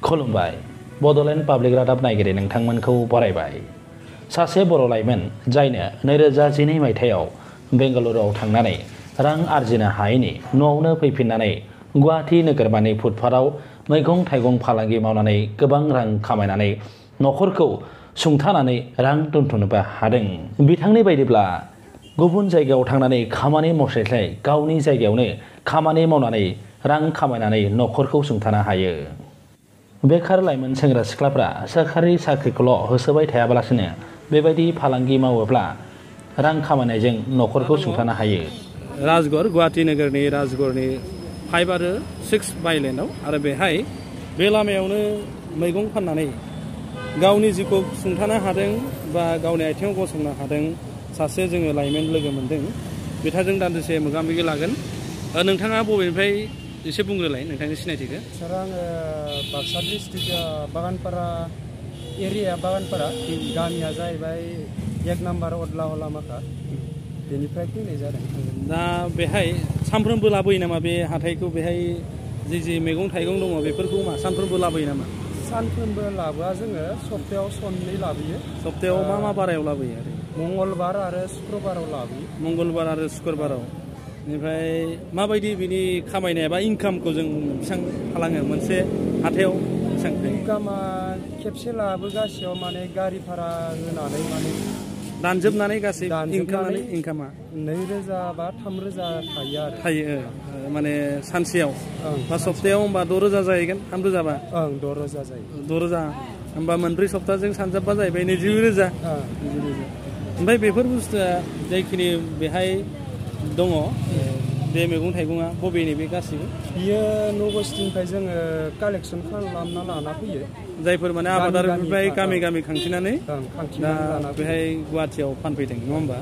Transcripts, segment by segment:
खुलुमबाय बड'लेण्ड पाब्लिक रादाब नायगिरि नोंथांमोनखौ बरायबाय। सासे बर' लाइमोन जायनो 2012 मायथाइयाव बेंगालुरुआव थांनानै रां आरजिनो हायैनि न'आवनो फैफिननानै गुवाहाटी नोगोरमानि फुटपाथआव मैगं थाइगं फालांगि मावनानै गोबां रां खामायनानै न'खरखौ सुंथानानै रां दोनथुमनोबो हादों। बिथांनि बायदिब्ला गुबुन जायगायाव थांनानै खामानि मावस्लायस्लाय गावनि जायगायावनो खामानि मावनानै रां खामायनानै न'खरखौ सुंथानो हायो। बेखार लाइमोन सेंग्रा सिख्लाफ्रा सोरखारि साख्रिखौल' होसोबाय थायाबालासिनो बेबायदि फालांगि मावोब्ला रां खामायनायजों न'खरखौ सुंथानो हायो। राजगड़ गुवाहाटी नोगोरनि राजगड़नि 5 आरो 6 बाइलेण्डआव आरो बेहाय बे लामायावनो मैगं फाननानै गावनि जिउखौ सुंथानो हादों बा गावनि आथिङाव गसंनो हादों सासे जोङो लाइमोन लोगो मोनदों। बिथांजों दान्दिसे मोगा मोगि लागोन। नोंथाङा बबेनिफ्राय एसे बुंग्रोलाय नोंथांनि सिनायथिखौ। सार आङो बाक्सा डिस्ट्रिक्ट बागानपारा एरिया बागानपारा गामिया जाहैबाय 1 नाम्बार अदला लामाखा बेनिफ्राय फैनाय जादों। दा बेहाय सानफ्रोमबो लाबोयो नामा बे हाथाइखौ? बेहाय जि मैगं थाइगं दङ बेफोरखौ मा सानफ्रोमबो लाबोयो नामा? सानफ्रोमबो लाबोआ जोङो सप्तायाव खननै लाबोयो। सप्तायाव मा बारायाव लाबोयो? मंगलबार आरो शुक्रबाराव लाबोयो। मंगलबार आरो शुक्रबाराव। बेनिफ्राय माबायदि बिनि खामायनाय बा इनकामखौ जों बेसेबां खालामो मोनसे हाथायाव? इनकामा खेबसे लाबोगासेयाव माने गारि भारा होनानै माने दानजोबनानै गासै इनकामा 2000 बा 3000 थायो आरो। थायो माने सानसेयाव बा सप्तायाव होमबा 6000 जाहैगोन 3000 बा? ओं 6000 जायो। 6000 होमबा मोनब्रै सप्ताजों सानजाबबा जाहैबाय 20000। ओमफ्राय बेफोर बुस्थुआ जायखिनि बेहाय दङ बे मैगं थाइगङा बबेनि बे गासिबो? बियो न'बस्थिनिफ्राय जोङो कालेक्सन खालामना लाना फैयो। जायफोर माने आबादारिनिफ्राय गामि गामि खांथिनानै दा बेहाय गुवाहाटियाव फानफैदों नङा होमबा?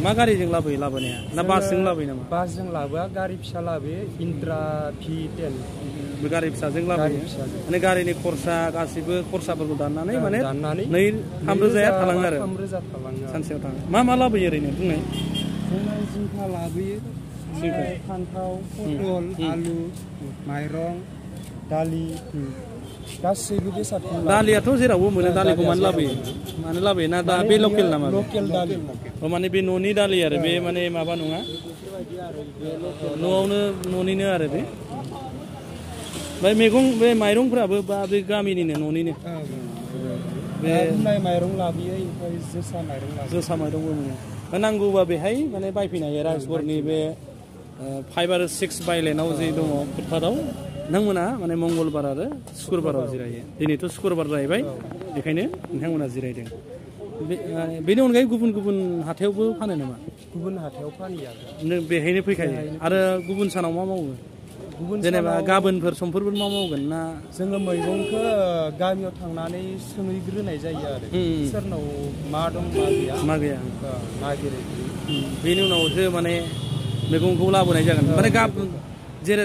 मा गारिजों लाबोयो लाबोनाया? ना बासजों लाबोयो नामा? बासजों लाबोआ, गारि फिसा लाबोयो, इन्ट्रा V10 बे गारि फिसाजों लाबोयो। माने गारिनि खरसा गासिबो खरसाफोरखौ दाननानै माने 2-3 रोजाया थालाङो आरो सानसेयाव थाङो। मा लाबोयो ओरैनो बुंनाय? जोंना जिंखा लाबोयो, फान्थाव, पटल, आलु, माइरं, दालि गासैबो बेसादखौ। दालियाथ' जेरावबो मोनो, दालिखौ मानो लाबोयो? मानो लाबोयो? ना दा बे लकेल नामा? लकेल दालि। माने बे न'नि दालि आरो बे माने माबा नङा, न'आवनो न'निनो आरो बे। ओमफ्राय बे माइरंफ्राबो बा बे गामिनिनो न'निनो? बे माइरं लाबोयो, ओमफ्राय जोसा माइरं लाबोयो। जोसा माइरंबो मोनो। नांगौबा बेहाय माने बायफैनो हायो। राजगड़नि बे 5 आरो 6 बाइलेण्डआव जे दङ फुटपाथआव नोंथांमोना माने मंगलबार आरो शुक्रबाराव जिरायो। दिनैथ' शुक्रबार जाहैबाय बेखायनो नोंथांमोना जिरायदों। बेनि अनगायै गुबुन गुबुन हाथायावबो फानो नामा? गुबुन हाथायाव फानहैया। नों बेहायनो फैखायो? आरो गुबुन सानाव मा मावो? जेनेबा गाबोनफोर समफोरबो मा मावगोन? ना जोङो मैगंखौ गामियाव थांनानै सोंहैग्रोनाय जायो आरो सोरनाव मा दं मा गैया नागिरो। बेनि उनावसो माने मैगंखौ लाबोनाय जागोन। माने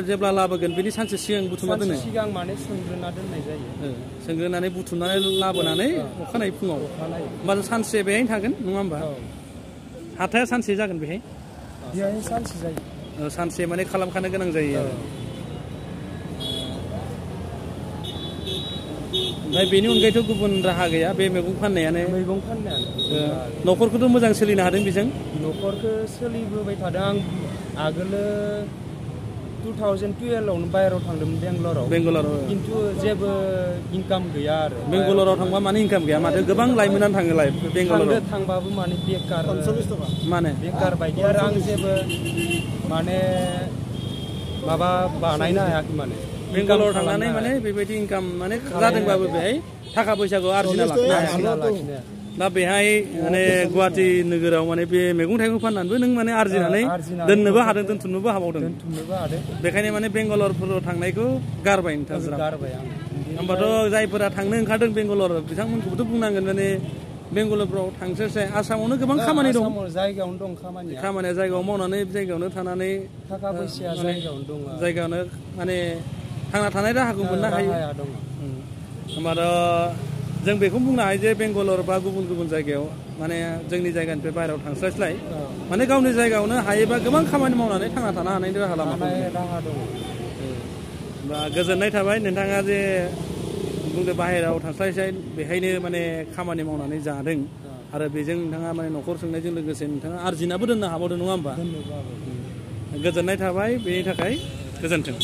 जेब्ला लाबोगोन बेनि सानसे सिगां बुथुमना दोनो? सिगां माने सोंग्रोना दोननाय जायो। सोंग्रोनानै बुथुमनानै लाबोनानै अखानायै फुङाव होमबा सानसे बेहायनो थागोन नङा होमबा? हाथाया सानसे जागोन बेहाय? बेहाय सानसे जायो। सानसे माने खालामखानो गोनां जायो आरो। ओमफ्राय बेनि अनगायैथ' गुबुन राहा गैया बे मैगं फाननायानो? मैगं फाननायानो। न'खरखौथ' मोजां सोलिनो हादों बेजों? न'खरखौ सोलिबोबाय थादों। आं आगोलो 2012 आवनो बाहेरायाव थांदोंमोन बेंगलराव, खिन्थु जेबो इनकाम गैया आरो। बेंगलराव थांबा माने इनकाम गैया? माथो गोबां लाइमोनानो थाङोलाय बेंगलराव। थांबाबो माने बेकार, माने बेकार बायदि आरो आं जेबो माने माबा बानायनो हायाखै माने। बेंगलराव थांनानै माने बेबायदि इनकाम माने जादोंबाबो बेहाय थाखा फैसाखौ आरजिना लाखिनो हाया। दा बेहाय माने गुवाहाटी नोगोराव माने बे मैगं थाइगं फाननानैबो नों माने आरजिनानै दोननोबो हादों, दोनथुमनोबो हाबावदों। बेखायनो माने बेंगलरफोराव थांनायखौ गारबाय नोंथाङा? गारबाय आं। होमबाथ' जायफोरा थांनो ओंखारदों बेंगलर बिथांमोनखौबोथ' बुंनांगोन माने बेंगलरफ्राव थांस्लायस्लाय आसामावनो गोबां खामानि दं। जायगायावनो दं खामानिया जायगायाव मावनानै जायगायावनो थानानै थाखा फैसाया जायगायावनो दं। जायगायावनो माने थांना थानाय राहाखौ मोननो हायो। होमबाथ' जों बेखौ बुंनो हायो जे बेंगलर बा गुबुन गुबुन जायगायाव माने जोंनि जायगानिफ्राय बाहेरायाव थांस्लायस्लाय माने गावनि जायगायावनो हायोबा गोबां खामानि मावनानै थांना थानो हानायनि राहा लामा दङ। बा गोजोननाय थाबाय नोंथाङा जे बुंदो बाहेरायाव थांस्लायस्लाय बेहायनो माने खामानि मावनानै जादों आरो बेजों नोंथाङा माने न'खर संनायजों लोगोसे नोंथाङा आरजिनाबो दोननो हाबावदों नङा होमबा? गोजोननाय थाबाय बेनि थाखाय गोजोन्थों।